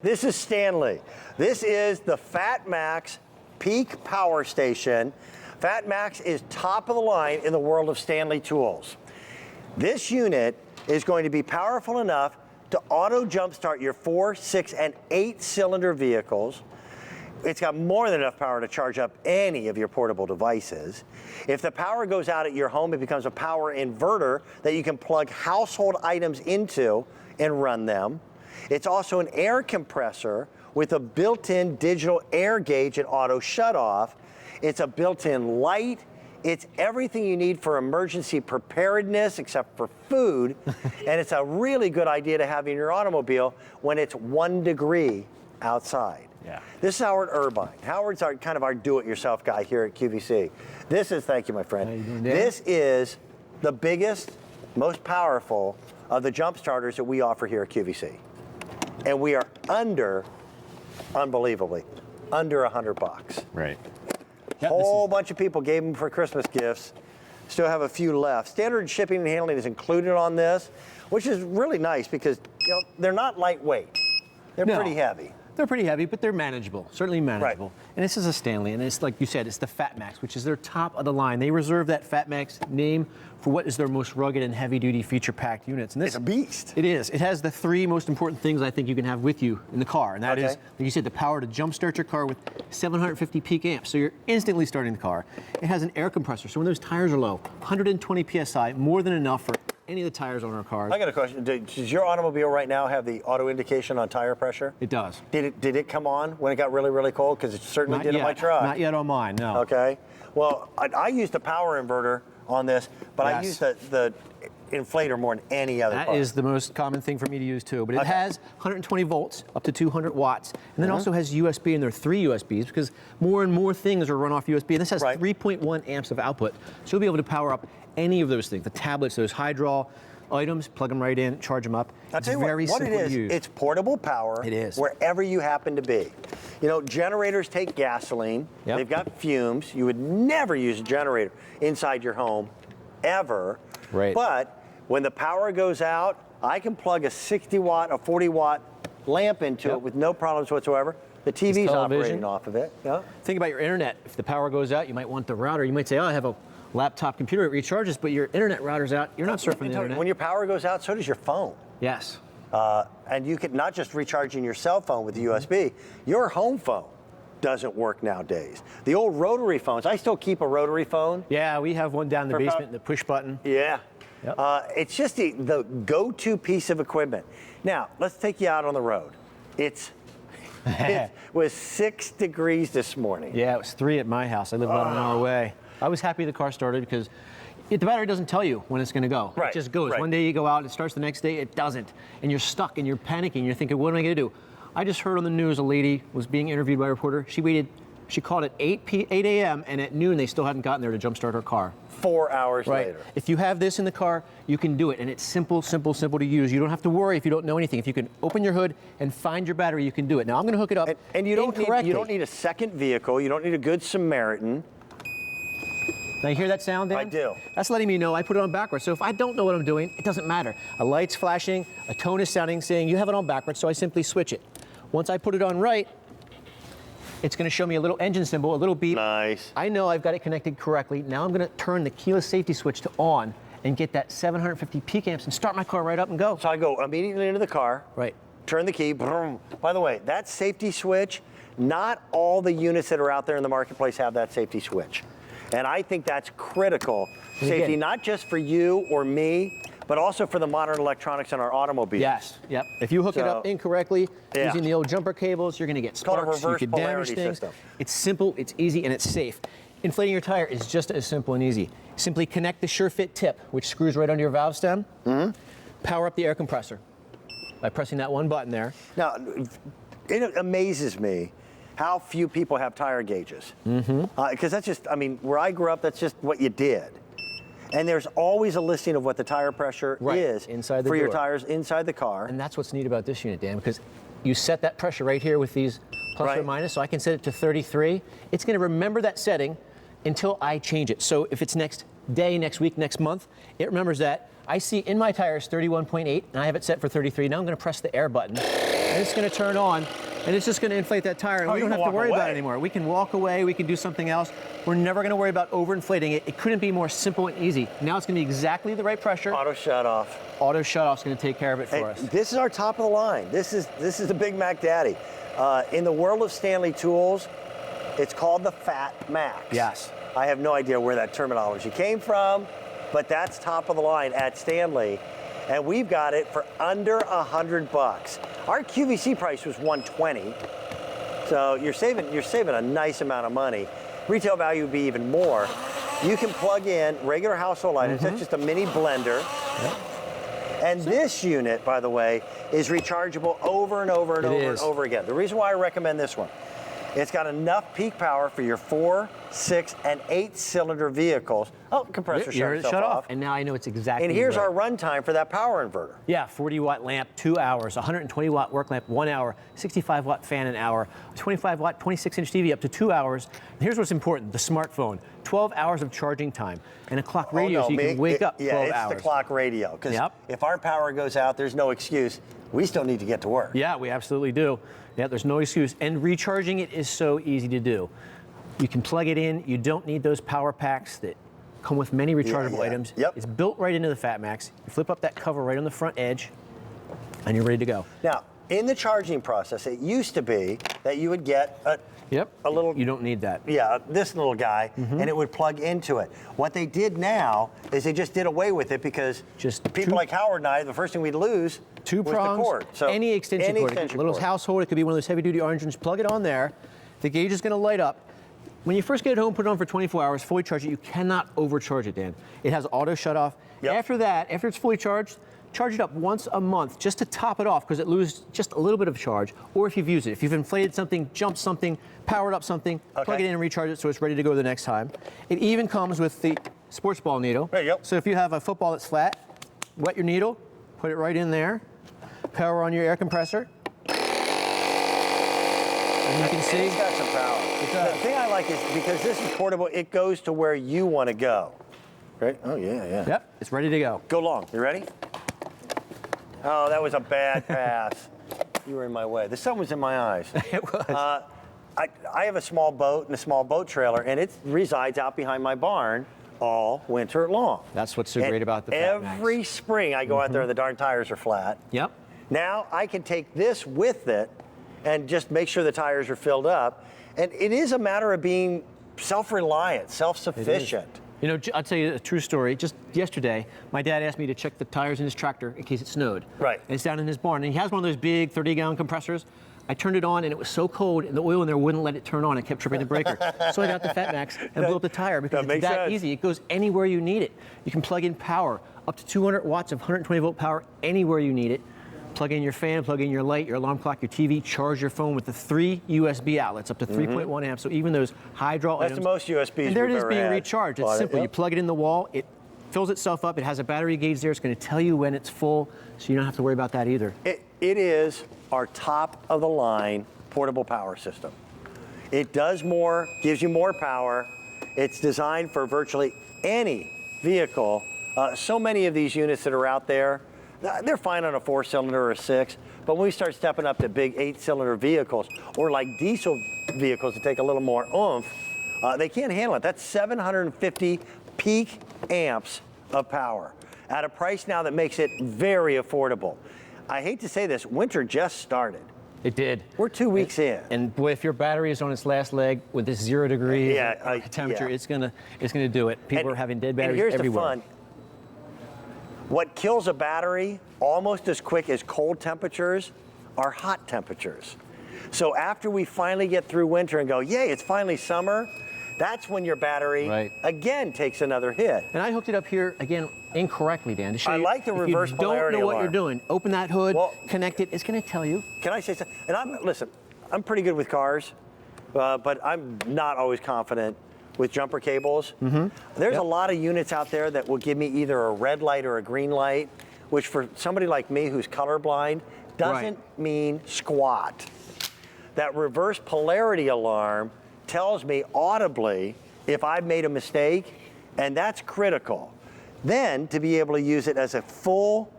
This is Stanley. This is the Fat Max Peak Power Station. Fat Max is top of the line in the world of Stanley tools. This unit is going to be powerful enough to auto jumpstart your 4, 6, and 8-cylinder vehicles. It's got more than enough power to charge up any of your portable devices. If the power goes out at your home, it becomes a power inverter that you can plug household items into and run them. It's also an air compressor with a built-in digital air gauge and auto shutoff. It's a built-in light. It's everything you need for emergency preparedness except for food. And it's a really good idea to have in your automobile when it's 1 degree outside. Yeah. This is Howard Irvine. Howard's kind of our do-it-yourself guy here at QVC. This is, thank you, my friend. How you doing, Dan? This is the biggest, most powerful of the jump starters that we offer here at QVC. And we are unbelievably, under $100. Right. Whole bunch of people gave them for Christmas gifts. Still have a few left. Standard shipping and handling is included on this, which is really nice because they're not lightweight. They're pretty heavy. They're pretty heavy, but they're manageable, certainly manageable. Right. And this is a Stanley, and it's like you said, it's the Fat Max, which is their top of the line. They reserve that Fat Max name for what is their most rugged and heavy-duty feature-packed units. And this, it's a beast. It is. It has the 3 most important things I think you can have with you in the car, and that is, like you said, the power to jumpstart your car with 750 peak amps, so you're instantly starting the car. It has an air compressor, so when those tires are low, 120 PSI, more than enough for any of the tires on our cars. I got a question. Does your automobile right now have the auto indication on tire pressure? It does. Did it come on when it got really, really cold? Because it certainly Not did yet. in my truck. Not yet on mine, no. Okay. Well, I used the power inverter on this, but I used the inflator more than any other That is the most common thing for me to use too. But it has 120 volts up to 200 watts. And then also has USB, and there are 3 USBs because more and more things are run off USB. And this has 3.1 amps of output. So you'll be able to power up any of those things. The tablets, those high-draw items, plug them right in, charge them up. I'll tell you what it is. It's portable power. It is. Wherever you happen to be. You know, generators take gasoline. Yep. They've got fumes. You would never use a generator inside your home, ever. Right. But when the power goes out, I can plug a 60-watt, a 40-watt lamp into it with no problems whatsoever. The TV's operating off of it. Yeah. Think about your internet. If the power goes out, you might want the router. You might say, oh, I have a laptop computer, it recharges, but your internet router's out. You're not surfing the internet. When your power goes out, so does your phone. Yes. And you could not just recharging your cell phone with the USB, your home phone doesn't work nowadays. The old rotary phones, I still keep a rotary phone. Yeah, we have one down in the basement, the push button. Yeah. Yep. It's just the go-to piece of equipment. Now, let's take you out on the road. It was 6 degrees this morning. Yeah, it was 3 at my house. I live about an hour away. I was happy the car started because the battery doesn't tell you when it's going to go. It just goes. One day you go out, it starts the next day, it doesn't. And you're stuck and you're panicking. You're thinking, what am I going to do? I just heard on the news a lady was being interviewed by a reporter. She called at 8 a.m. and at noon they still hadn't gotten there to jumpstart her car. 4 hours later. If you have this in the car, you can do it. And it's simple, simple, simple to use. You don't have to worry if you don't know anything. If you can open your hood and find your battery, you can do it. Now I'm going to hook it up. And you don't need a second vehicle. You don't need a good Samaritan. Now you hear that sound, Dan? I do. That's letting me know I put it on backwards. So if I don't know what I'm doing, it doesn't matter. A light's flashing, a tone is sounding, saying you have it on backwards, so I simply switch it. Once I put it on right, it's going to show me a little engine symbol, a little beep. Nice. I know I've got it connected correctly. Now I'm going to turn the keyless safety switch to on and get that 750 peak amps and start my car right up and go. So I go immediately into the car. Right. Turn the key. Boom. By the way, that safety switch, not all the units that are out there in the marketplace have that safety switch. And I think that's critical safety, not just for you or me, but also for the modern electronics in our automobiles. Yes, yep. If you hook it up incorrectly, using the old jumper cables, you're going to get sparks, you could damage things. It's simple, it's easy, and it's safe. Inflating your tire is just as simple and easy. Simply connect the SureFit tip, which screws right under your valve stem. Power up the air compressor by pressing that one button there. Now, it amazes me how few people have tire gauges. Because that's just, I mean, where I grew up, that's just what you did. And there's always a listing of what the tire pressure is inside the for door. your tires inside the car. And that's what's neat about this unit, Dan, because you set that pressure right here with these plus or minus, so I can set it to 33. It's going to remember that setting until I change it. So if it's next day, next week, next month, it remembers that. I see in my tires 31.8, and I have it set for 33. Now I'm going to press the air button. and it's going to turn on, and it's just going to inflate that tire, and we don't have to worry about it anymore. We can walk away, we can do something else. We're never going to worry about overinflating it. It couldn't be more simple and easy. Now it's going to be exactly the right pressure. Auto shut off. Auto shut off is going to take care of it for us. This is our top of the line. This is the Big Mac Daddy. In the world of Stanley tools, it's called the Fat Max. Yes. I have no idea where that terminology came from, but that's top of the line at Stanley, and we've got it for under $100. Our QVC price was $120, so you're saving a nice amount of money. Retail value would be even more. You can plug in regular household items. That's just a mini blender. Yep. And this unit, by the way, is rechargeable over and over and over again. The reason why I recommend this one, it's got enough peak power for your 4, 6, and 8-cylinder vehicles. Oh, compressor shut off. And now I know it's exactly And here's right. our runtime for that power inverter. Yeah, 40-watt lamp, 2 hours, 120-watt work lamp, 1 hour, 65-watt fan, an hour, 25-watt, 26-inch TV up to 2 hours. And here's what's important, the smartphone, 12 hours of charging time, and a clock radio so you can wake up 12 hours. Yeah, it's the clock radio, because if our power goes out, there's no excuse. We still need to get to work. Yeah, we absolutely do. Yeah, there's no excuse. And recharging it is so easy to do. You can plug it in. You don't need those power packs that come with many rechargeable items. Yep. It's built right into the Fat Max. You flip up that cover right on the front edge, and you're ready to go. Now, in the charging process, it used to be that you would get a little... You don't need that. Yeah, this little guy, and it would plug into it. What they did now is they just did away with it because people like Howard and I, the first thing we'd lose was the cord. So any extension cord. Little household, it could be one of those heavy-duty orange ones. Plug it on there. The gauge is going to light up. When you first get it home, put it on for 24 hours, fully charge it. You cannot overcharge it, Dan. It has auto shut off. Yep. After that, after it's fully charged, charge it up once a month just to top it off because it loses just a little bit of charge. Or if you've used it, if you've inflated something, jumped something, powered up something, plug it in and recharge it so it's ready to go the next time. It even comes with the sports ball needle. There you go. So if you have a football that's flat, wet your needle, put it right in there, power on your air compressor. And you can see it's got some power. The thing I like is because this is portable, it goes to where you want to go. Right? Oh, yeah. Yep, it's ready to go. Go long. You ready? Oh, that was a bad pass. You were in my way. The sun was in my eyes. It was. I have a small boat and a small boat trailer, and it resides out behind my barn all winter long. That's what's so great about the Fat Max. Every spring I go out there and the darn tires are flat. Yep. Now I can take this with it and just make sure the tires are filled up. And it is a matter of being self-reliant, self-sufficient. You know, I'll tell you a true story. Just yesterday, my dad asked me to check the tires in his tractor in case it snowed. Right. And it's down in his barn. And he has one of those big 30-gallon compressors. I turned it on, and it was so cold, and the oil in there wouldn't let it turn on. It kept tripping the breaker. So I got the Fat Max and blew up the tire because it's that easy. It goes anywhere you need it. You can plug in power, up to 200 watts of 120-volt power anywhere you need it. Plug in your fan, plug in your light, your alarm clock, your TV, charge your phone with the 3 USB outlets, up to 3.1 amps. So even those high draw items. That's the most USBs and there it is being had. recharged. It's simple. You plug it in the wall, it fills itself up. It has a battery gauge there. It's going to tell you when it's full, so you don't have to worry about that either. It is our top of the line portable power system. It does more, gives you more power. It's designed for virtually any vehicle. So many of these units that are out there, they're fine on a 4-cylinder or a 6, but when we start stepping up to big 8-cylinder vehicles or like diesel vehicles that take a little more oomph, they can't handle it. That's 750 peak amps of power at a price now that makes it very affordable. I hate to say this, winter just started. It did. We're 2 weeks in. And boy, if your battery is on its last leg with this 0 degrees temperature, it's gonna do it. People are having dead batteries everywhere. And here's the fun. What kills a battery almost as quick as cold temperatures are hot temperatures. So after we finally get through winter and go, yay, it's finally summer, that's when your battery again takes another hit. And I hooked it up here again incorrectly, Dan, to show you. I like the reverse polarity don't know what alarm. you're doing. Open that hood, connect it. It's going to tell you. Can I say something? And listen, I'm pretty good with cars, but I'm not always confident with jumper cables. There's a lot of units out there that will give me either a red light or a green light, which for somebody like me who's colorblind doesn't mean squat. That reverse polarity alarm tells me audibly if I've made a mistake, and that's critical. Then to be able to use it as a full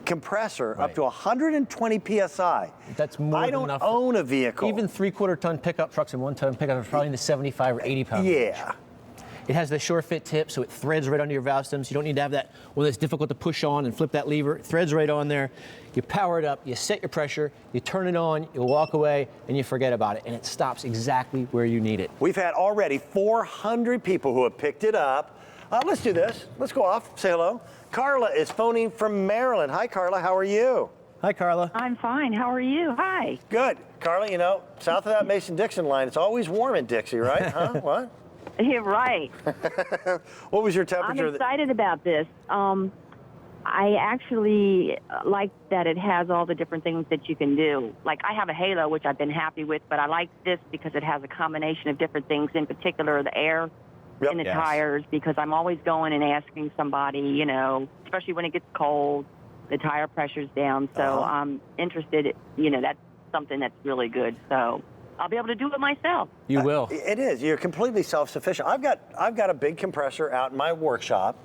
compressor up to 120 PSI. That's more than enough. I don't own a vehicle. Even 3/4-ton pickup trucks and 1-ton pickup are probably in the 75 or 80 pound range. Yeah. It has the sure fit tip, so it threads right under your valve stem, so you don't need to have that one that's difficult to push on and flip that lever. It threads right on there. You power it up, you set your pressure, you turn it on, you walk away, and you forget about it, and it stops exactly where you need it. We've had already 400 people who have picked it up. Let's do this. Let's go off. Say hello. Carla is phoning from Maryland. Hi, Carla. How are you? Hi, Carla. I'm fine. How are you? Hi. Good. Carla, you know, south of that Mason-Dixon line, it's always warm in Dixie, right? Huh? What? You're right. What was your I'm temperature? excited about this. I actually like that it has all the different things that you can do. Like, I have a Halo, which I've been happy with, but I like this because it has a combination of different things, in particular the air in the tires, because I'm always going and asking somebody, you know, especially when it gets cold, the tire pressure's down. So I'm interested, you know, that's something that's really good. So I'll be able to do it myself. You will. It is. You're completely self-sufficient. I've got a big compressor out in my workshop,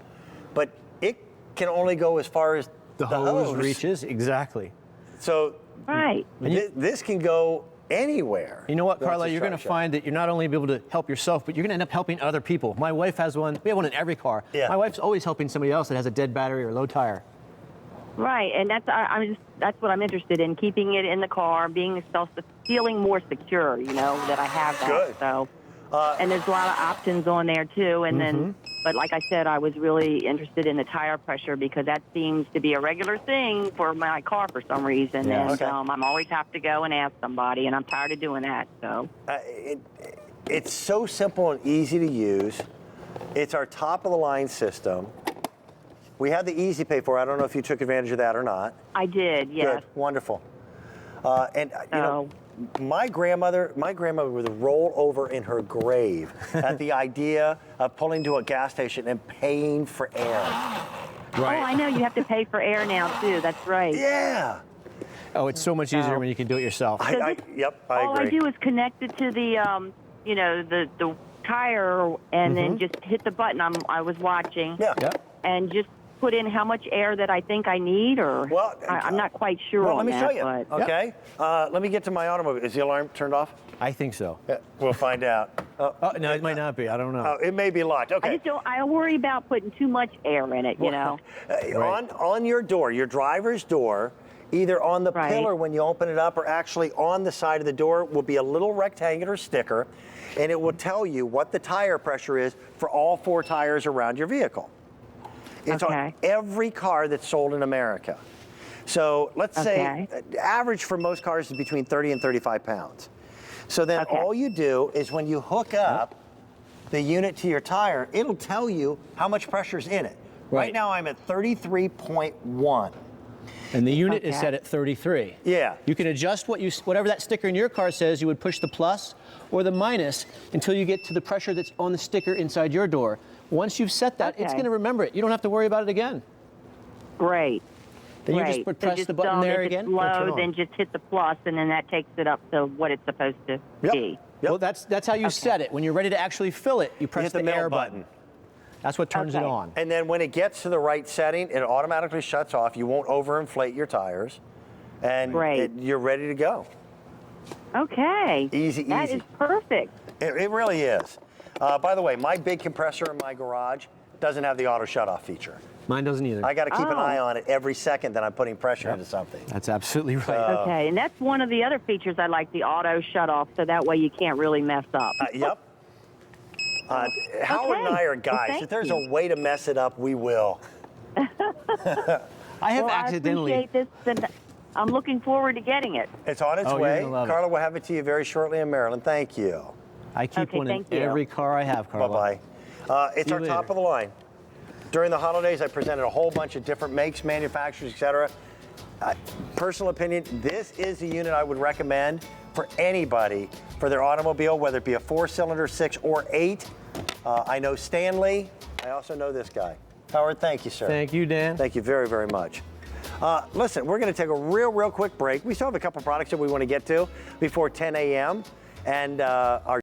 but it can only go as far as The hose reaches, exactly. So Right. this can go anywhere. You know what, That's Carla? a You're going to structure. find that you're not only able to help yourself, but you're going to end up helping other people. My wife has one. We have one in every car. Yeah. My wife's always helping somebody else that has a dead battery or low tire. Right, and that's what I'm interested in, keeping it in the car, feeling more secure, you know, that I have that. Good. So, and there's a lot of options on there too. And then, but like I said, I was really interested in the tire pressure because that seems to be a regular thing for my car for some reason. Yeah. And Okay. I'm always have to go and ask somebody, and I'm tired of doing that. So, It's so simple and easy to use. It's our top-of-the-line system. We had the Easy Pay for it. I don't know if you took advantage of that or not. I did, yes. Good, wonderful. And you know, my grandmother would roll over in her grave at the idea of pulling to a gas station and paying for air. Oh, I know you have to pay for air now too. That's right. Yeah. Oh, it's so much easier when you can do it yourself. I All I agree. do is connect it to the, you know, the tire, and then just hit the button. I was watching, Yeah. and just put in how much air that I think I need, or Well, I'm not quite sure Well, on let me that. show you. But Okay. Let me get to my automobile. Is the alarm turned off? I think so. Yeah, we'll find out. Oh, no, it might not be. I don't know. It may be locked. I Okay. just don't. I worry about putting too much air in it. You know. On your door, your driver's door, either on the Right. pillar when you open it up or actually on the side of the door will be a little rectangular sticker, and it will tell you what the tire pressure is for all 4 tires around your vehicle. It's on Okay. every car that's sold in America. So let's say average for most cars is between 30 and 35 pounds. So then all you do is when you hook up the unit to your tire, it'll tell you how much pressure's in it. Right now I'm at 33.1. And the unit is set at 33. Yeah. You can adjust whatever that sticker in your car says. You would push the plus or the minus until you get to the pressure that's on the sticker inside your door. Once you've set that, it's going to remember it. You don't have to worry about it again. Great. Then you just press the button there again. If it's low, then just hit the plus, and then that takes it up to what it's supposed to be. Well, that's how you set it. When you're ready to actually fill it, you press hit the the air middle button. That's what turns it on. And then when it gets to the right setting, it automatically shuts off. You won't overinflate your tires. And you're ready to go. Okay. Easy. That is perfect. It really is. By the way, my big compressor in my garage doesn't have the auto shut-off feature. Mine doesn't either. I got to keep an eye on it every second that I'm putting pressure into something. That's absolutely right. Okay, and that's one of the other features I like, the auto shut-off, so that way you can't really mess up. Yep. Howard and I are guys. Well, If there's a way to mess it up, we will. I have Well, accidentally. I appreciate this, and I'm looking forward to getting it. It's on its Oh, you're way. gonna love it. Carla will have it to you very shortly in Maryland. Thank you. I keep one in thank you. every car I have, Carla. Bye-bye. It's See our you top later. of the line. During the holidays, I presented a whole bunch of different makes, manufacturers, etc. Personal opinion, this is the unit I would recommend for anybody for their automobile, whether it be a 4-cylinder, 6 or 8. I know Stanley. I also know this guy. Howard, thank you, sir. Thank you, Dan. Thank you very, very much. Listen, we're going to take a real quick break. We still have a couple products that we want to get to before 10 a.m. And our